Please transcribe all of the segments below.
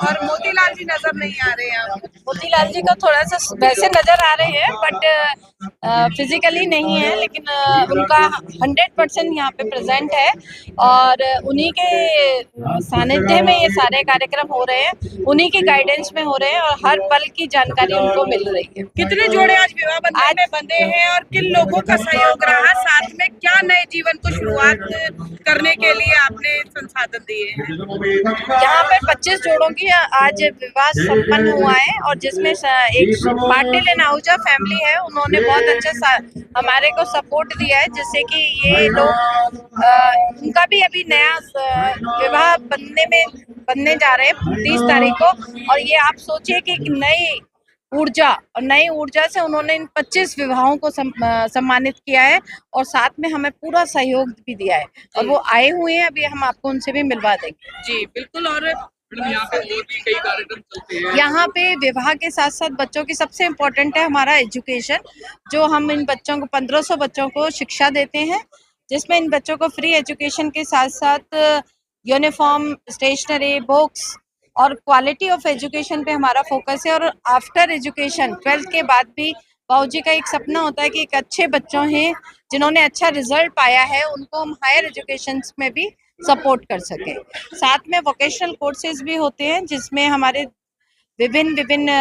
और मोतीलाल जी नजर नहीं आ रहे हैं। मोतीलाल जी को थोड़ा सा वैसे नजर आ रहे हैं बट फिजिकली नहीं है, लेकिन उनका 100% यहाँ पे प्रेजेंट है और उन्हीं के सानिध्य में ये सारे कार्यक्रम हो रहे हैं, उन्हीं की गाइडेंस में हो रहे हैं और हर पल की जानकारी उनको मिल रही है। कितने जोड़े आज विवाह बंधन में बंधे हैं और किन लोगों का सहयोग रहा, साथ में क्या नए जीवन को शुरुआत करने के लिए आपने संसाधन दिए हैं? यहाँ पे 25 जोड़ों की आज विवाह संपन्न हुआ है और जिसमें एक पाटिल एंड आहूजा फैमिली है, उन्होंने बहुत अच्छा हमारे को सपोर्ट दिया है, जिससे कि ये लोग उनका भी अभी नया विवाह बनने जा रहे हैं 30 तारीख को। और ये आप सोचिए कि नई ऊर्जा से उन्होंने इन 25 विवाहों को सम्मानित किया है और साथ में हमें पूरा सहयोग भी दिया है और वो आए हुए हैं, अभी हम आपको उनसे भी मिलवा देंगे। जी बिल्कुल। और यहाँ पे और भी कई कार्यक्रम चलते हैं। यहाँ पे विवाह के साथ साथ बच्चों की सबसे इम्पोर्टेंट है हमारा एजुकेशन, जो हम इन बच्चों को 1500 बच्चों को शिक्षा देते हैं, जिसमें इन बच्चों को फ्री एजुकेशन के साथ साथ यूनिफॉर्म, स्टेशनरी, बुक्स और क्वालिटी ऑफ एजुकेशन पे हमारा फोकस है। और आफ्टर एजुकेशन 12th के बाद भी बाबूजी का एक सपना होता है कि एक अच्छे बच्चों हैं जिन्होंने अच्छा रिजल्ट पाया है, उनको हम हायर एजुकेशन में भी सपोर्ट कर सके। साथ में वोकेशनल कोर्सेज भी होते हैं जिसमें हमारे विभिन्न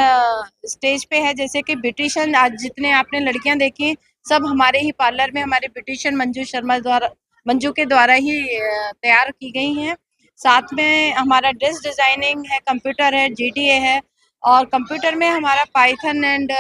स्टेज पे है, जैसे कि ब्यूटिशियन, आज जितने आपने लड़कियां देखी सब हमारे ही पार्लर में हमारे ब्यूटिशियन मंजू के द्वारा ही तैयार की गई हैं। साथ में हमारा ड्रेस डिजाइनिंग है, कंप्यूटर है, जीडीए है और कंप्यूटर में हमारा पाइथन एंड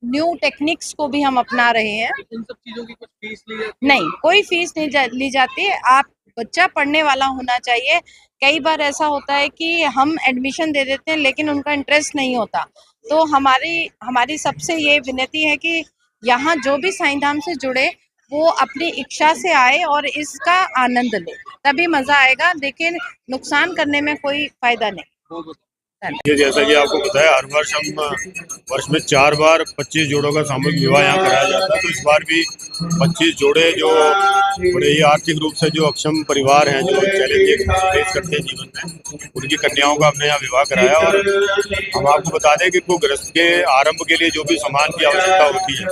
न्यू टेक्निक्स को भी हम अपना रहे हैं। इन सब चीजों की कुछ फीस ली जाती है? नहीं, कोई फीस नहीं ली जाती। आप बच्चा पढ़ने वाला होना चाहिए। कई बार ऐसा होता है कि हम एडमिशन दे देते हैं लेकिन उनका इंटरेस्ट नहीं होता, तो हमारी सबसे ये विनती है कि यहाँ जो भी साईं धाम से जुड़े वो अपनी इच्छा से आए और इसका आनंद ले, तभी मजा आएगा, लेकिन नुकसान करने में कोई फायदा नहीं। ये जैसा कि आपको बताया, हर वर्ष हम वर्ष में 4 बार 25 जोड़ों का सामूहिक विवाह यहाँ कराया जाता है। तो इस बार भी 25 जोड़े जो बड़े ही आर्थिक रूप से जो अक्षम परिवार हैं, जो चैलेंजेस फेस करते हैं जीवन में, उनकी कन्याओं का हमने यहाँ विवाह कराया। और हम आपको बता दें कि को गृहस्थ के आरंभ के लिए जो भी सामान की आवश्यकता होती है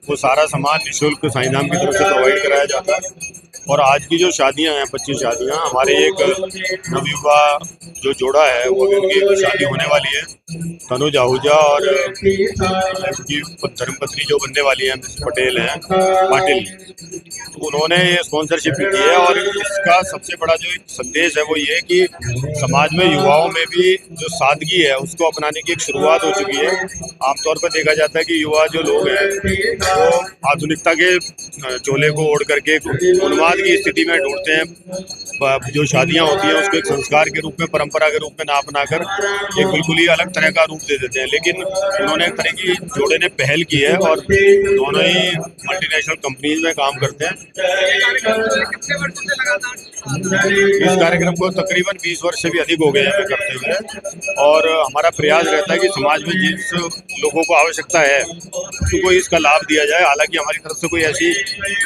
वो सारा सामान निःशुल्क साईं धाम की तरफ से प्रोवाइड कराया जाता है। और आज की जो शादियां हैं, 25 शादियां, हमारे एक नवविवाह जो जोड़ा है वो अभी उनकी शादी होने वाली है, तनुज आहूजा, और उनकी धर्मपत्नी जो बनने वाली है पाटिल, तो उन्होंने ये स्पॉन्सरशिप की है। और इसका सबसे बड़ा जो एक संदेश है वो ये कि समाज में युवाओं में भी जो सादगी है उसको अपनाने की एक शुरुआत हो चुकी है। आमतौर पर देखा जाता है कि युवा जो लोग हैं वो आधुनिकता के चोले को ओढ़ करके उन्माद की स्थिति में ढूंढते हैं। जो शादियां होती हैं उसको एक संस्कार के रूप में, परंपरा के रूप में ना अपनाकर एक बिल्कुल ही अलग तरह का रूप दे देते हैं। लेकिन उन्होंने एक तरह की जोड़े ने पहल की है और दोनों ही मल्टीनेशनल कंपनीज में काम करते हैं। इस कार्यक्रम को तकरीबन 20 वर्ष से भी अधिक हो गए हैं करते हुए, और हमारा प्रयास रहता है कि समाज में जिस लोगों को आवश्यकता है उनको इसका लाभ दिया जाए। हालांकि हमारी तरफ से कोई ऐसी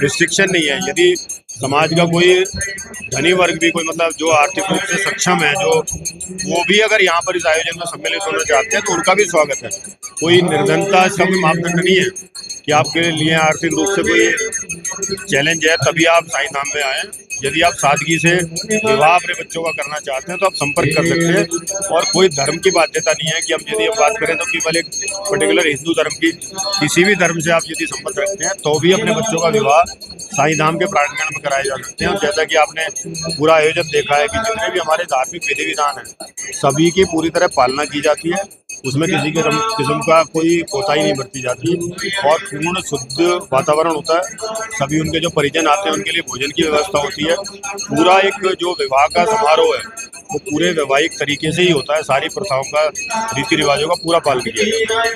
रिस्ट्रिक्शन नहीं है। यदि समाज का कोई धनी वर्ग भी, कोई मतलब जो आर्थिक रूप से सक्षम है, जो वो भी अगर यहाँ पर इस आयोजन में सम्मिलित होना चाहते हैं तो उनका भी स्वागत है। कोई निर्धनता इसका कोई मापदंड नहीं है कि आपके लिए आर्थिक रूप से कोई चैलेंज है तभी आप साईं धाम में आए। यदि आप सादगी से विवाह अपने बच्चों का करना चाहते हैं तो आप संपर्क कर सकते हैं। और कोई धर्म की बाध्यता नहीं है कि हम यदि हम बात करें तो केवल एक पर्टिकुलर हिंदू धर्म की, किसी भी धर्म से आप यदि संबंध रखते हैं तो भी अपने बच्चों का विवाह साईं धाम के प्रांगण में कराए जा सकते हैं। जैसा कि आपने पूरा आयोजन देखा है कि जितने भी हमारे धार्मिक विधि विधान हैं सभी की पूरी तरह पालना की जाती है, उसमें किसी किस्म का कोई कोताही नहीं बरती जाती और पूर्ण शुद्ध वातावरण होता है। सभी उनके जो परिजन आते हैं उनके लिए भोजन की व्यवस्था होती है। पूरा एक जो विवाह का समारोह है वो पूरे वैवाहिक तरीके से ही होता है। सारी प्रथाओं का, रीति रिवाजों का पूरा पालन किया जाता है।